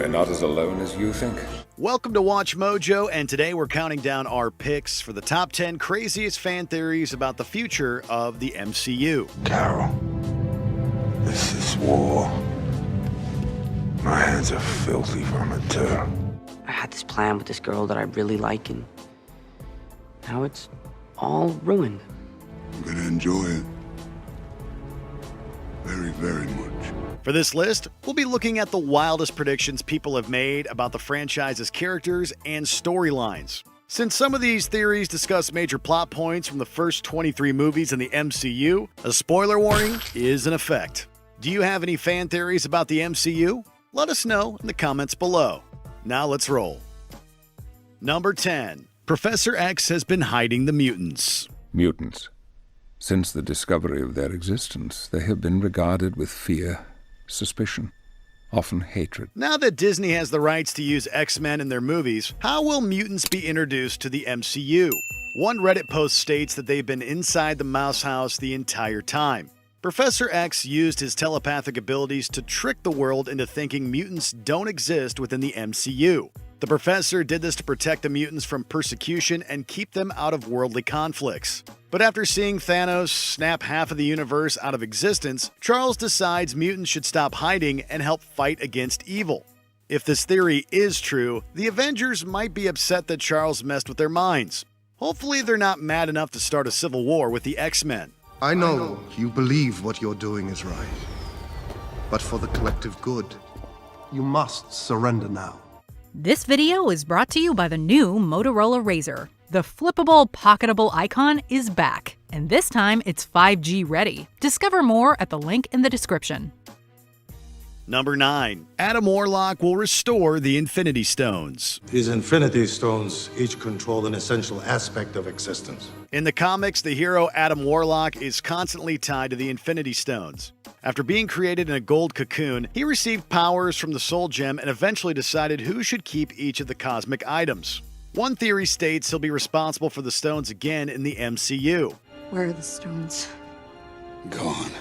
We're not as alone as you think. Welcome to Watch Mojo, and today we're counting down our picks for the top 10 craziest fan theories about the future of the MCU. Carol, this is war. My hands are filthy from it, too. I had this plan with this girl that I really like, and now it's all ruined. I'm gonna enjoy it. Very, very much. For this list, we'll be looking at the wildest predictions people have made about the franchise's characters and storylines. Since some of these theories discuss major plot points from the first 23 movies in the MCU, a spoiler warning is in effect. Do you have any fan theories about the MCU? Let us know in the comments below. Now let's roll. Number 10. Professor X has been hiding the mutants. Mutants. Since the discovery of their existence, they have been regarded with fear, suspicion, often hatred. Now that Disney has the rights to use X-Men in their movies, how will mutants be introduced to the MCU? One Reddit post states that they've been inside the mouse house the entire time. Professor X used his telepathic abilities to trick the world into thinking mutants don't exist within the MCU. The professor did this to protect the mutants from persecution and keep them out of worldly conflicts. But after seeing Thanos snap half of the universe out of existence, Charles decides mutants should stop hiding and help fight against evil. If this theory is true, the Avengers might be upset that Charles messed with their minds. Hopefully they're not mad enough to start a civil war with the X-Men. I know you believe what you're doing is right. But for the collective good, you must surrender now. This video is brought to you by the new Motorola Razr. The flippable, pocketable icon is back, and this time it's 5G ready. Discover more at the link in the description. Number 9. Adam Warlock will restore the Infinity Stones. These Infinity Stones each control an essential aspect of existence. In the comics, the hero Adam Warlock is constantly tied to the Infinity Stones. After being created in a gold cocoon, he received powers from the Soul Gem and eventually decided who should keep each of the cosmic items. One theory states he'll be responsible for the stones again in the MCU. Where are the stones? Gone.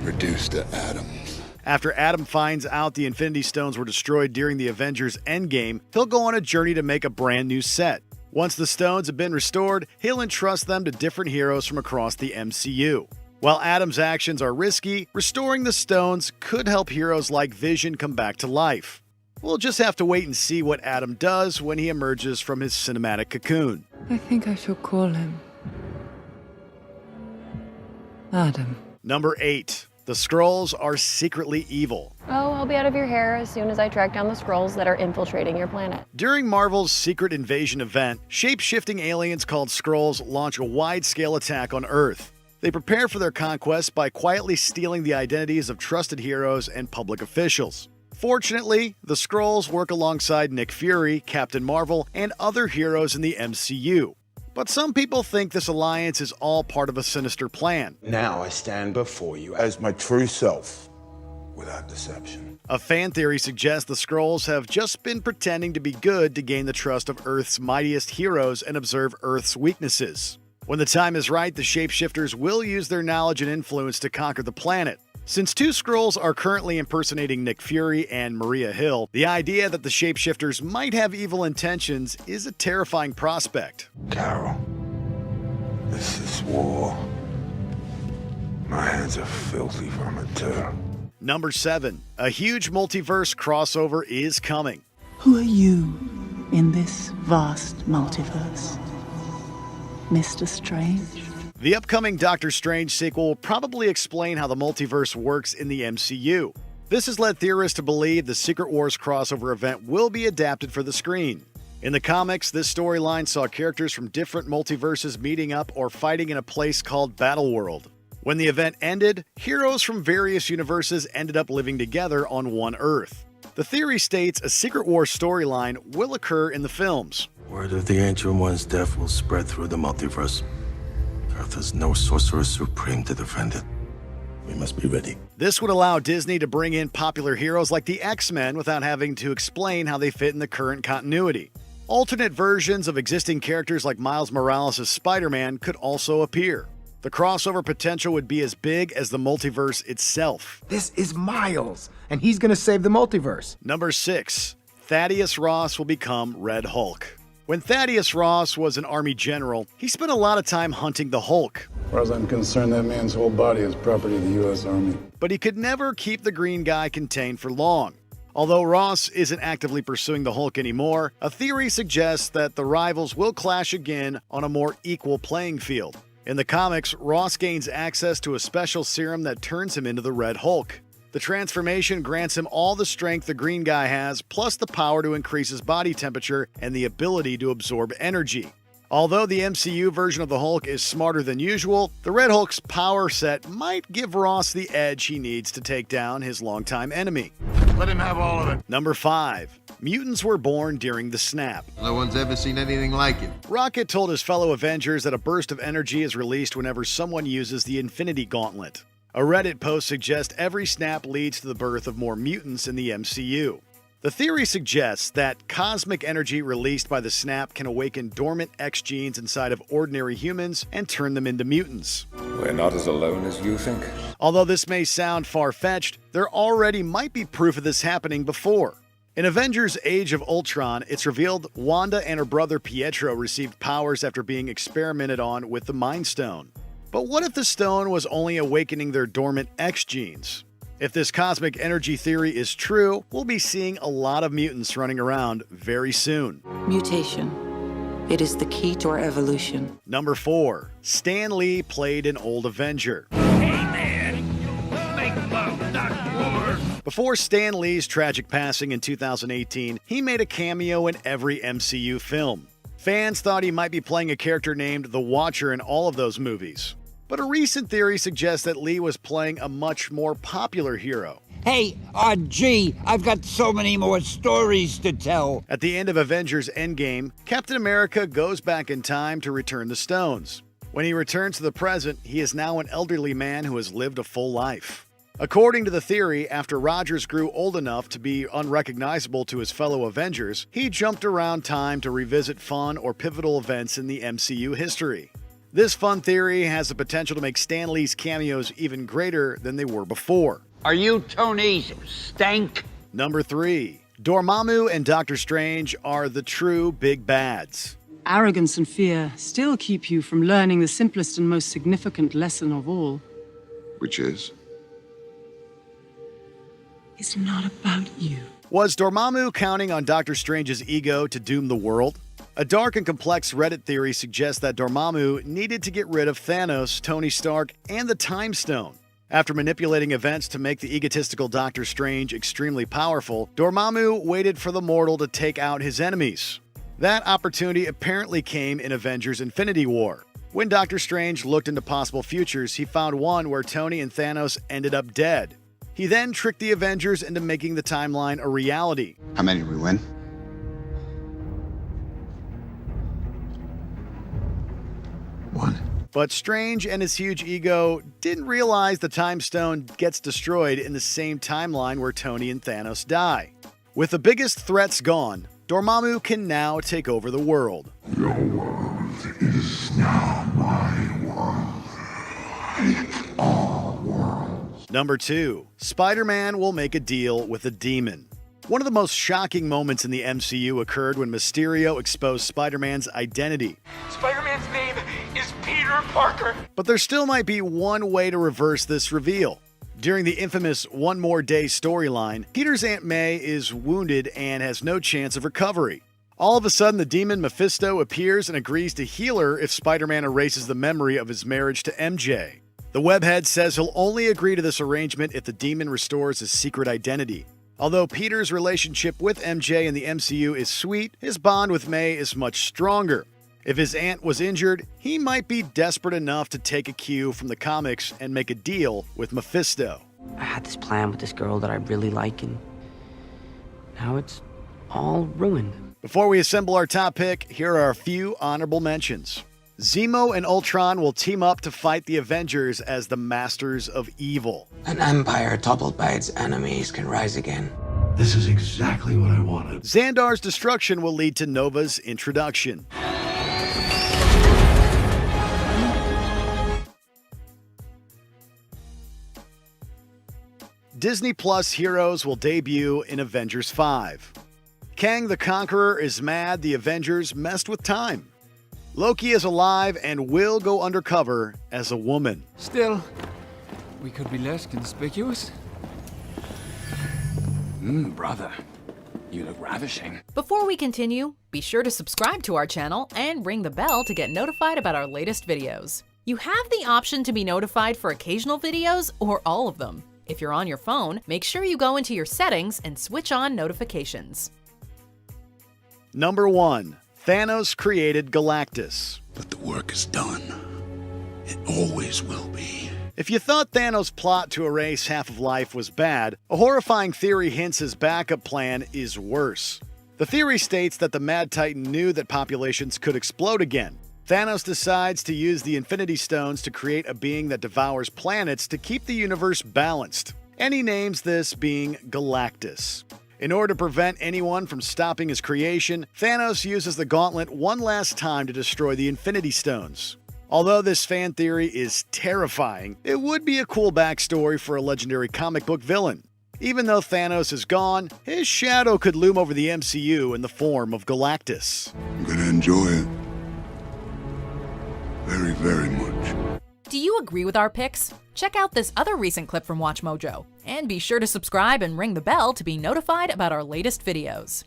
Reduced to atoms. After Adam finds out the Infinity Stones were destroyed during the Avengers Endgame, he'll go on a journey to make a brand new set. Once the stones have been restored, he'll entrust them to different heroes from across the MCU. While Adam's actions are risky, restoring the stones could help heroes like Vision come back to life. We'll just have to wait and see what Adam does when he emerges from his cinematic cocoon. I think I shall call him Adam. Number 8. The Skrulls are secretly evil. Oh, I'll be out of your hair as soon as I track down the Skrulls that are infiltrating your planet. During Marvel's Secret Invasion event, shape-shifting aliens called Skrulls launch a wide-scale attack on Earth. They prepare for their conquest by quietly stealing the identities of trusted heroes and public officials. Fortunately, the Skrulls work alongside Nick Fury, Captain Marvel, and other heroes in the MCU. But some people think this alliance is all part of a sinister plan. Now I stand before you as my true self, without deception. A fan theory suggests the Skrulls have just been pretending to be good to gain the trust of Earth's mightiest heroes and observe Earth's weaknesses. When the time is right, the shapeshifters will use their knowledge and influence to conquer the planet. Since 2 Skrulls are currently impersonating Nick Fury and Maria Hill, the idea that the shapeshifters might have evil intentions is a terrifying prospect. Carol, this is war. My hands are filthy from it, too. Number 7. A huge multiverse crossover is coming. Who are you in this vast multiverse? Mr. Strange? The upcoming Doctor Strange sequel will probably explain how the multiverse works in the MCU. This has led theorists to believe the Secret Wars crossover event will be adapted for the screen. In the comics, this storyline saw characters from different multiverses meeting up or fighting in a place called Battleworld. When the event ended, heroes from various universes ended up living together on one Earth. The theory states a Secret Wars storyline will occur in the films. Word of the Ancient One's death will spread through the multiverse. Earth has no sorcerer supreme to defend it. We must be ready. This would allow Disney to bring in popular heroes like the X-Men without having to explain how they fit in the current continuity. Alternate versions of existing characters like Miles Morales as Spider-Man could also appear. The crossover potential would be as big as the multiverse itself. This is Miles, and he's gonna save the multiverse. Number 6. Thaddeus Ross will become Red Hulk. When Thaddeus Ross was an Army general, he spent a lot of time hunting the Hulk. As far as I'm concerned, that man's whole body is property of the U.S. Army. But he could never keep the green guy contained for long. Although Ross isn't actively pursuing the Hulk anymore, a theory suggests that the rivals will clash again on a more equal playing field. In the comics, Ross gains access to a special serum that turns him into the Red Hulk. The transformation grants him all the strength the green guy has, plus the power to increase his body temperature and the ability to absorb energy. Although the MCU version of the Hulk is smarter than usual, the Red Hulk's power set might give Ross the edge he needs to take down his longtime enemy. Let him have all of it. Number 5. Mutants were born during the snap. No one's ever seen anything like it. Rocket told his fellow Avengers that a burst of energy is released whenever someone uses the Infinity Gauntlet. A Reddit post suggests every snap leads to the birth of more mutants in the MCU. The theory suggests that cosmic energy released by the snap can awaken dormant X genes inside of ordinary humans and turn them into mutants. We're not as alone as you think. Although this may sound far-fetched, there already might be proof of this happening before. In Avengers Age of Ultron, it's revealed Wanda and her brother Pietro received powers after being experimented on with the Mind Stone. But what if the stone was only awakening their dormant X genes? If this cosmic energy theory is true, we'll be seeing a lot of mutants running around very soon. Mutation. It is the key to our evolution. Number 4. Stan Lee played an old Avenger. Before Stan Lee's tragic passing in 2018, he made a cameo in every MCU film. Fans thought he might be playing a character named The Watcher in all of those movies. But a recent theory suggests that Lee was playing a much more popular hero. Hey, RG, I've got so many more stories to tell. At the end of Avengers Endgame, Captain America goes back in time to return the stones. When he returns to the present, he is now an elderly man who has lived a full life. According to the theory, after Rogers grew old enough to be unrecognizable to his fellow Avengers, he jumped around time to revisit fun or pivotal events in the MCU history. This fun theory has the potential to make Stan Lee's cameos even greater than they were before. Are you Tony's stank? Number 3. Dormammu and Doctor Strange are the true big bads. Arrogance and fear still keep you from learning the simplest and most significant lesson of all. Which is? It's not about you. Was Dormammu counting on Doctor Strange's ego to doom the world? A dark and complex Reddit theory suggests that Dormammu needed to get rid of Thanos, Tony Stark, and the Time Stone. After manipulating events to make the egotistical Doctor Strange extremely powerful, Dormammu waited for the mortal to take out his enemies. That opportunity apparently came in Avengers Infinity War. When Doctor Strange looked into possible futures, he found one where Tony and Thanos ended up dead. He then tricked the Avengers into making the timeline a reality. How many did we win? One. But Strange and his huge ego didn't realize the Time Stone gets destroyed in the same timeline where Tony and Thanos die. With the biggest threats gone, Dormammu can now take over the world. Your world is now my world. It's our world. Number 2. Spider-Man will make a deal with a demon. One of the most shocking moments in the MCU occurred when Mysterio exposed Spider-Man's identity. Spider-Man's name is Peter Parker. But there still might be one way to reverse this reveal. During the infamous One More Day storyline, Peter's Aunt May is wounded and has no chance of recovery. All of a sudden, the demon Mephisto appears and agrees to heal her if Spider-Man erases the memory of his marriage to MJ. The webhead says he'll only agree to this arrangement if the demon restores his secret identity. Although Peter's relationship with MJ in the MCU is sweet, his bond with May is much stronger. If his aunt was injured, he might be desperate enough to take a cue from the comics and make a deal with Mephisto. I had this plan with this girl that I really like, and now it's all ruined. Before we assemble our top pick, here are a few honorable mentions. Zemo and Ultron will team up to fight the Avengers as the Masters of Evil. An empire toppled by its enemies can rise again. This is exactly what I wanted. Xandar's destruction will lead to Nova's introduction. Disney Plus heroes will debut in Avengers 5. Kang the Conqueror is mad the Avengers messed with time. Loki is alive and will go undercover as a woman. Still, we could be less conspicuous. Brother, you look ravishing. Before we continue, be sure to subscribe to our channel and ring the bell to get notified about our latest videos. You have the option to be notified for occasional videos or all of them. If you're on your phone, make sure you go into your settings and switch on notifications. Number 1. Thanos created Galactus. But the work is done. It always will be. If you thought Thanos' plot to erase half of life was bad, a horrifying theory hints his backup plan is worse. The theory states that the Mad Titan knew that populations could explode again. Thanos decides to use the Infinity Stones to create a being that devours planets to keep the universe balanced, and he names this being Galactus. In order to prevent anyone from stopping his creation, Thanos uses the gauntlet one last time to destroy the Infinity Stones. Although this fan theory is terrifying, it would be a cool backstory for a legendary comic book villain. Even though Thanos is gone, his shadow could loom over the MCU in the form of Galactus. I'm gonna enjoy it. Very, very much. Do you agree with our picks? Check out this other recent clip from WatchMojo, and be sure to subscribe and ring the bell to be notified about our latest videos.